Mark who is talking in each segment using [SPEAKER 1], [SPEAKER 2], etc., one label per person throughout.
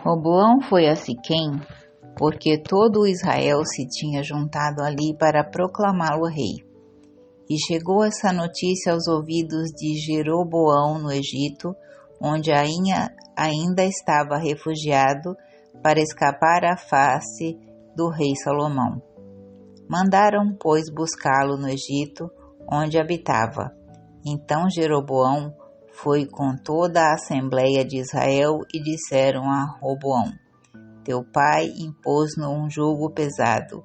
[SPEAKER 1] Roboão foi a Siquém, porque todo o Israel se tinha juntado ali para proclamá-lo rei. E chegou essa notícia aos ouvidos de Jeroboão no Egito, onde ainda estava refugiado para escapar à face do rei Salomão. Mandaram, pois, buscá-lo no Egito, onde habitava. Então Jeroboão foi com toda a assembleia de Israel e disseram a Roboão: Teu pai impôs-nos um jugo pesado.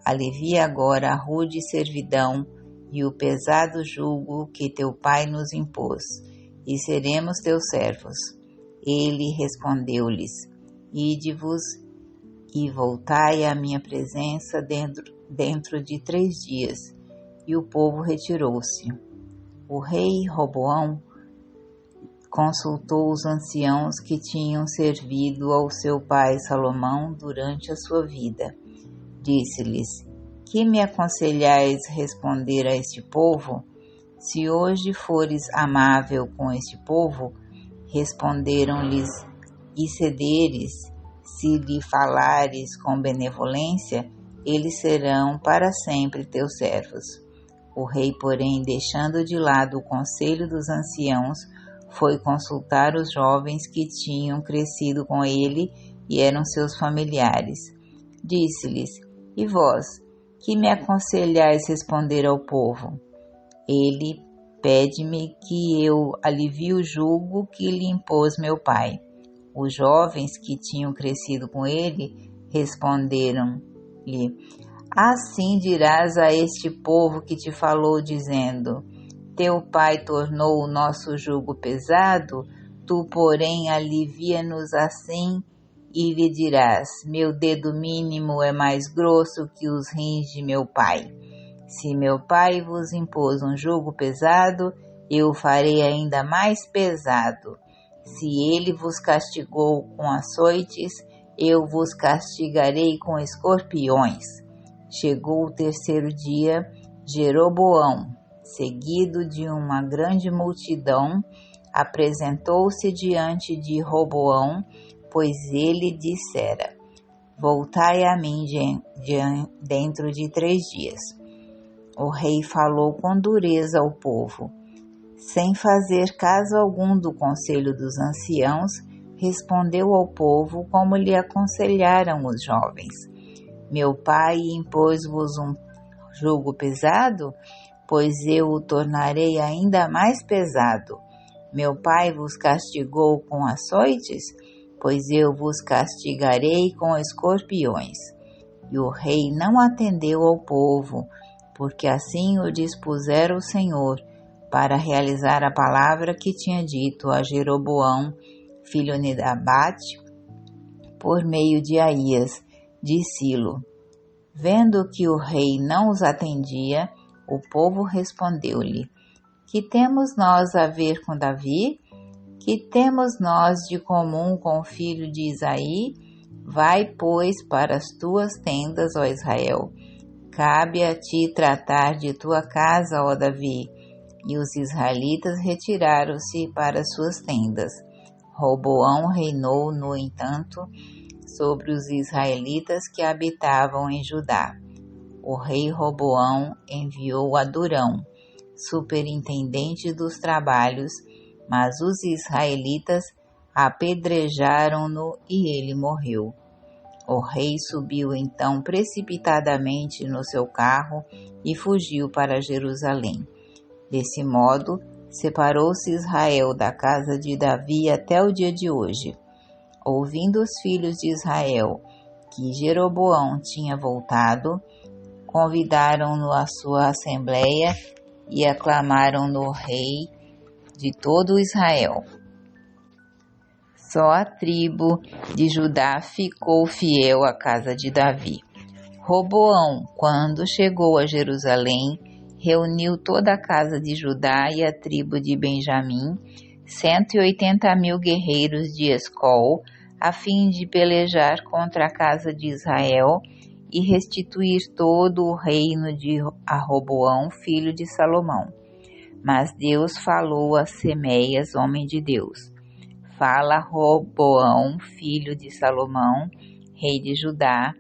[SPEAKER 1] Alivia agora a rude servidão e o pesado jugo que teu pai nos impôs, e seremos teus servos. Ele respondeu-lhes: Ide-vos e voltai à minha presença dentro de 3 dias. E o povo retirou-se. O rei Roboão consultou os anciãos que tinham servido ao seu pai Salomão durante a sua vida. Disse-lhes: Que me aconselhais responder a este povo? Se hoje fores amável com este povo, responderam-lhes, e cederes, se lhe falares com benevolência, eles serão para sempre teus servos. O rei, porém, deixando de lado o conselho dos anciãos, foi consultar os jovens que tinham crescido com ele e eram seus familiares. Disse-lhes: E vós, que me aconselhais responder ao povo? Ele pede-me que eu alivie o jugo que lhe impôs meu pai. Os jovens que tinham crescido com ele responderam-lhe: Assim dirás a este povo que te falou, dizendo: Teu pai tornou o nosso jugo pesado, tu, porém, alivia-nos assim, e lhe dirás: Meu dedo mínimo é mais grosso que os rins de meu pai. Se meu pai vos impôs um jugo pesado, eu o farei ainda mais pesado. Se ele vos castigou com açoites, eu vos castigarei com escorpiões. Chegou o 3º dia, Jeroboão, seguido de uma grande multidão, apresentou-se diante de Roboão, pois ele dissera: Voltai a mim dentro de 3 dias. O rei falou com dureza ao povo. Sem fazer caso algum do conselho dos anciãos, respondeu ao povo como lhe aconselharam os jovens: Meu pai impôs-vos um jugo pesado? Pois eu o tornarei ainda mais pesado. Meu pai vos castigou com açoites? Pois eu vos castigarei com escorpiões. E o rei não atendeu ao povo, porque assim o dispusera o Senhor, para realizar a palavra que tinha dito a Jeroboão, filho de Nebate, por meio de Aías, de Silo. Vendo que o rei não os atendia, o povo respondeu-lhe: Que temos nós a ver com Davi? Que temos nós de comum com o filho de Isaí? Vai, pois, para as tuas tendas, ó Israel. Cabe a ti tratar de tua casa, ó Davi. E os israelitas retiraram-se para as suas tendas. Roboão reinou, no entanto, sobre os israelitas que habitavam em Judá. O rei Roboão enviou Adurão, superintendente dos trabalhos, mas os israelitas apedrejaram-no e ele morreu. O rei subiu então precipitadamente no seu carro e fugiu para Jerusalém. Desse modo, separou-se Israel da casa de Davi até o dia de hoje. Ouvindo os filhos de Israel que Jeroboão tinha voltado, convidaram-no à sua assembleia e aclamaram-no rei de todo Israel. Só a tribo de Judá ficou fiel à casa de Davi. Roboão, quando chegou a Jerusalém, reuniu toda a casa de Judá e a tribo de Benjamim, 180.000 guerreiros de Escol, a fim de pelejar contra a casa de Israel e restituir todo o reino de Roboão, filho de Salomão. Mas Deus falou a Semeias, homem de Deus: fala a Roboão, filho de Salomão, rei de Judá,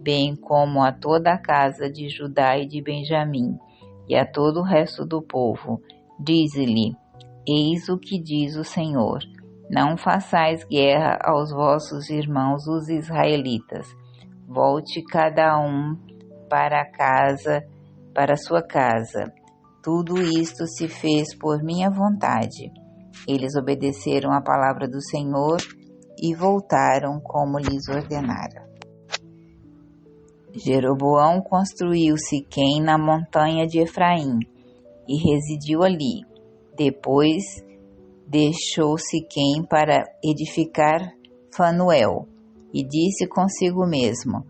[SPEAKER 1] bem como a toda a casa de Judá e de Benjamim, e a todo o resto do povo. Dize-lhe: eis o que diz o Senhor: não façais guerra aos vossos irmãos os israelitas. Volte cada um para sua casa. Tudo isto se fez por minha vontade. Eles obedeceram à palavra do Senhor e voltaram como lhes ordenara. Jeroboão construiu Siquém na montanha de Efraim e residiu ali. Depois deixou Siquém para edificar Fanuel e disse consigo mesmo: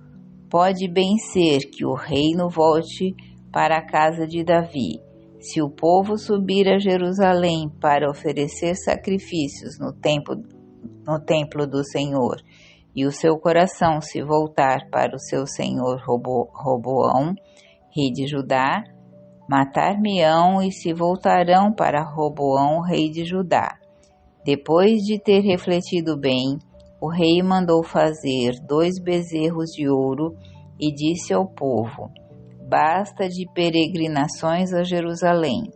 [SPEAKER 1] pode bem ser que o reino volte para a casa de Davi. Se o povo subir a Jerusalém para oferecer sacrifícios no templo do Senhor, e o seu coração se voltar para o seu senhor Roboão, rei de Judá, matar-me-ão e se voltarão para Roboão, rei de Judá. Depois de ter refletido bem, o rei mandou fazer 2 bezerros de ouro e disse ao povo: basta de peregrinações a Jerusalém.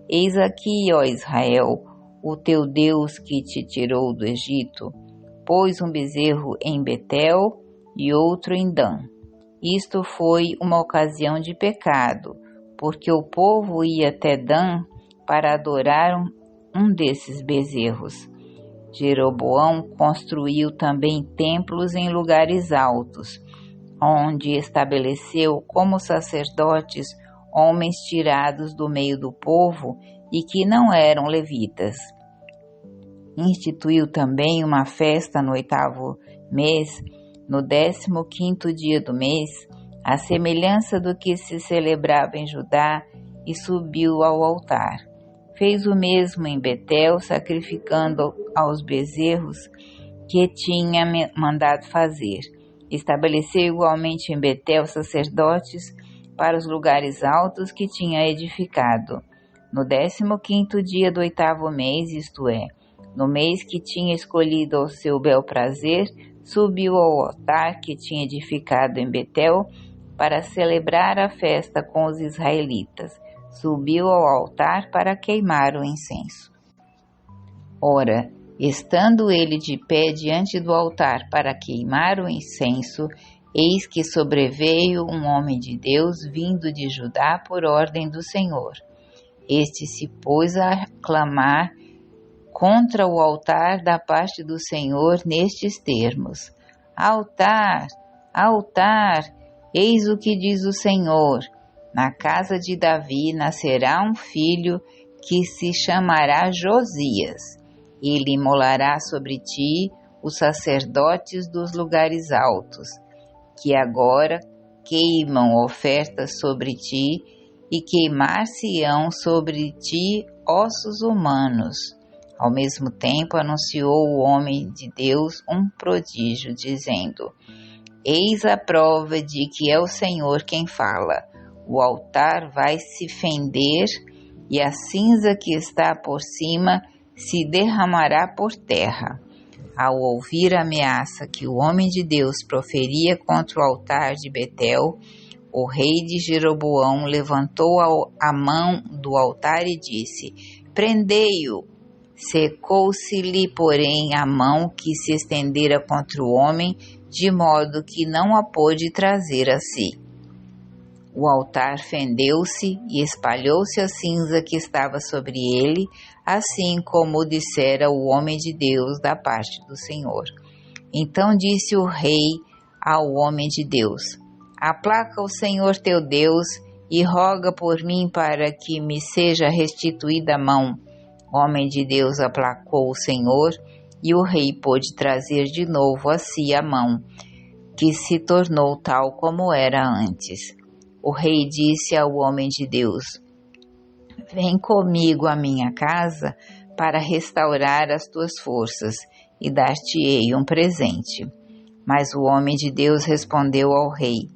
[SPEAKER 1] Eis aqui, ó Israel, o teu Deus que te tirou do Egito. Pôs um bezerro em Betel e outro em Dan. Isto foi uma ocasião de pecado, porque o povo ia até Dan para adorar um desses bezerros. Jeroboão construiu também templos em lugares altos, onde estabeleceu como sacerdotes homens tirados do meio do povo e que não eram levitas. Instituiu também uma festa no 8º mês, no 15º dia do mês, à semelhança do que se celebrava em Judá, e subiu ao altar. Fez o mesmo em Betel, sacrificando aos bezerros que tinha mandado fazer. Estabeleceu igualmente em Betel sacerdotes para os lugares altos que tinha edificado. No 15º dia do 8º mês, isto é, no mês que tinha escolhido ao seu bel prazer, subiu ao altar que tinha edificado em Betel para celebrar a festa com os israelitas. Subiu ao altar para queimar o incenso. Ora, estando ele de pé diante do altar para queimar o incenso, eis que sobreveio um homem de Deus vindo de Judá por ordem do Senhor. Este se pôs a clamar contra o altar da parte do Senhor nestes termos: altar, altar, eis o que diz o Senhor: na casa de Davi nascerá um filho que se chamará Josias. Ele imolará sobre ti os sacerdotes dos lugares altos, que agora queimam ofertas sobre ti, e queimar-se-ão sobre ti ossos humanos. Ao mesmo tempo anunciou o homem de Deus um prodígio, dizendo: eis a prova de que é o Senhor quem fala. O altar vai se fender, e a cinza que está por cima se derramará por terra. Ao ouvir a ameaça que o homem de Deus proferia contra o altar de Betel, o rei de Jeroboão levantou a mão do altar e disse: prendei-o. Secou-se-lhe, porém, a mão que se estendera contra o homem, de modo que não a pôde trazer a si. O altar fendeu-se e espalhou-se a cinza que estava sobre ele, assim como o dissera o homem de Deus da parte do Senhor. Então disse o rei ao homem de Deus: aplaca o Senhor teu Deus e roga por mim para que me seja restituída a mão. O homem de Deus aplacou o Senhor, e o rei pôde trazer de novo a si a mão, que se tornou tal como era antes. O rei disse ao homem de Deus: vem comigo à minha casa para restaurar as tuas forças, e dar-te-ei um presente. Mas o homem de Deus respondeu ao rei: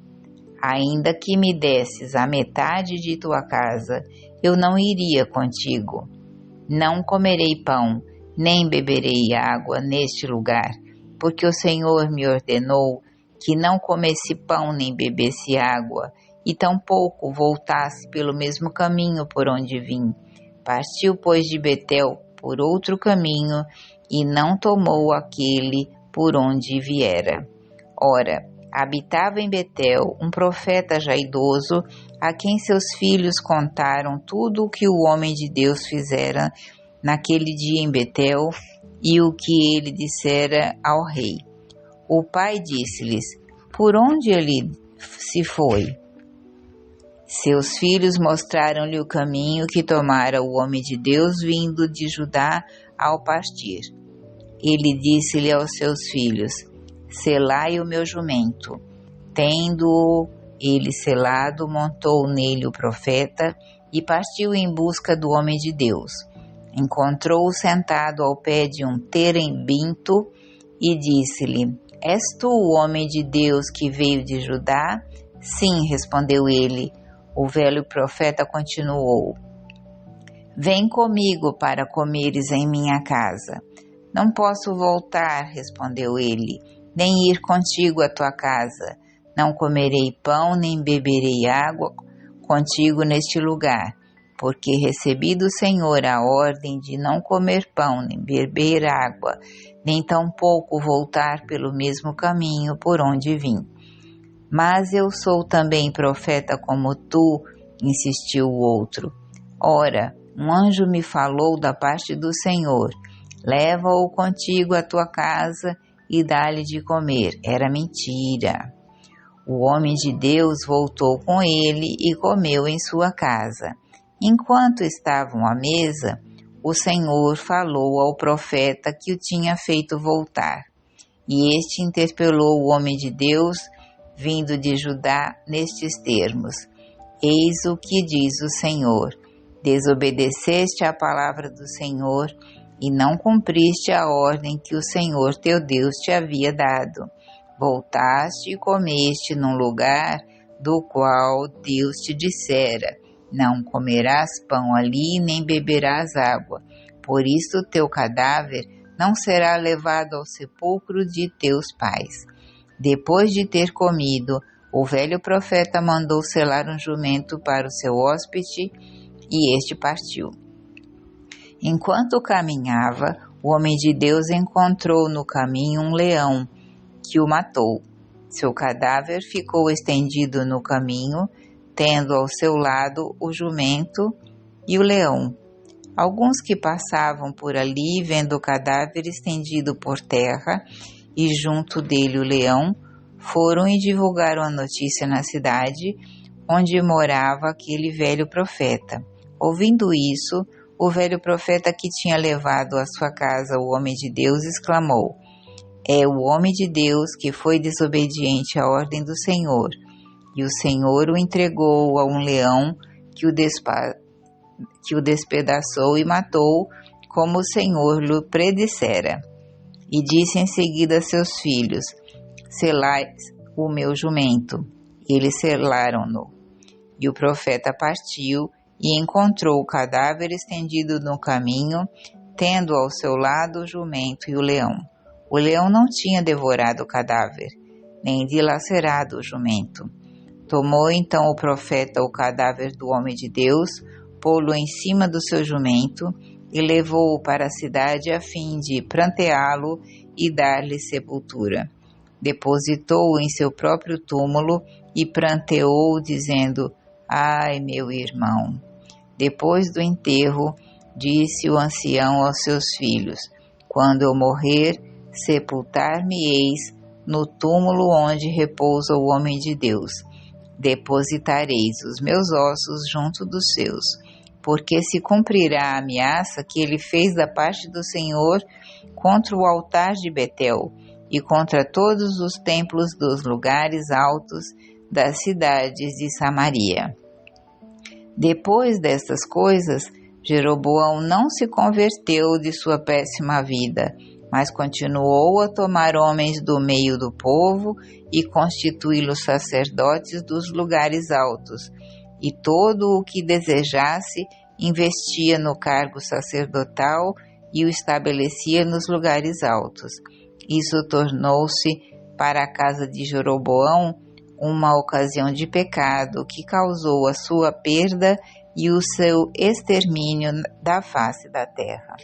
[SPEAKER 1] ainda que me desses a metade de tua casa, eu não iria contigo. Não comerei pão, nem beberei água neste lugar, porque o Senhor me ordenou que não comesse pão nem bebesse água, e tampouco voltasse pelo mesmo caminho por onde vim. Partiu, pois, de Betel por outro caminho, e não tomou aquele por onde viera. Ora, habitava em Betel um profeta já idoso, a quem seus filhos contaram tudo o que o homem de Deus fizera naquele dia em Betel e o que ele dissera ao rei. O pai disse-lhes: por onde ele se foi? Seus filhos mostraram-lhe o caminho que tomara o homem de Deus vindo de Judá ao partir. Ele disse-lhe aos seus filhos: selai o meu jumento. Tendo-o ele selado, montou nele o profeta e partiu em busca do homem de Deus. Encontrou-o sentado ao pé de um terebinto e disse-lhe: és tu o homem de Deus que veio de Judá? Sim, respondeu ele. O velho profeta continuou: vem comigo para comeres em minha casa. Não posso voltar, respondeu ele, nem ir contigo à tua casa. Não comerei pão, nem beberei água contigo neste lugar, porque recebi do Senhor a ordem de não comer pão, nem beber água, nem tampouco voltar pelo mesmo caminho por onde vim. Mas eu sou também profeta como tu, insistiu o outro. Ora, um anjo me falou da parte do Senhor: leva-o contigo à tua casa e dá-lhe de comer. Era mentira. O homem de Deus voltou com ele e comeu em sua casa. Enquanto estavam à mesa, o Senhor falou ao profeta que o tinha feito voltar. E este interpelou o homem de Deus, vindo de Judá, nestes termos: eis o que diz o Senhor: desobedeceste à palavra do Senhor e não cumpriste a ordem que o Senhor teu Deus te havia dado. Voltaste e comeste num lugar do qual Deus te dissera: não comerás pão ali, nem beberás água. Por isso teu cadáver não será levado ao sepulcro de teus pais. Depois de ter comido, o velho profeta mandou selar um jumento para o seu hóspede, e este partiu. Enquanto caminhava, o homem de Deus encontrou no caminho um leão, que o matou. Seu cadáver ficou estendido no caminho, tendo ao seu lado o jumento e o leão. Alguns que passavam por ali, vendo o cadáver estendido por terra e junto dele o leão, foram e divulgaram a notícia na cidade onde morava aquele velho profeta. Ouvindo isso, o velho profeta que tinha levado à sua casa o homem de Deus exclamou: é o homem de Deus que foi desobediente à ordem do Senhor, e o Senhor o entregou a um leão que o despedaçou e matou, como o Senhor lhe predissera. E disse em seguida a seus filhos: selai o meu jumento. Eles selaram-no. E o profeta partiu e encontrou o cadáver estendido no caminho, tendo ao seu lado o jumento e o leão. O leão não tinha devorado o cadáver, nem dilacerado o jumento. Tomou então o profeta o cadáver do homem de Deus, pô-lo em cima do seu jumento e levou-o para a cidade a fim de pranteá-lo e dar-lhe sepultura. Depositou-o em seu próprio túmulo e pranteou-o, dizendo: ai, meu irmão. Depois do enterro, disse o ancião aos seus filhos: quando eu morrer, sepultar-me-eis no túmulo onde repousa o homem de Deus. Depositareis os meus ossos junto dos seus, porque se cumprirá a ameaça que ele fez da parte do Senhor contra o altar de Betel e contra todos os templos dos lugares altos das cidades de Samaria. Depois destas coisas, Jeroboão não se converteu de sua péssima vida, mas continuou a tomar homens do meio do povo e constituí-los sacerdotes dos lugares altos, e todo o que desejasse investia no cargo sacerdotal e o estabelecia nos lugares altos. Isso tornou-se para a casa de Jeroboão uma ocasião de pecado que causou a sua perda e o seu extermínio da face da terra.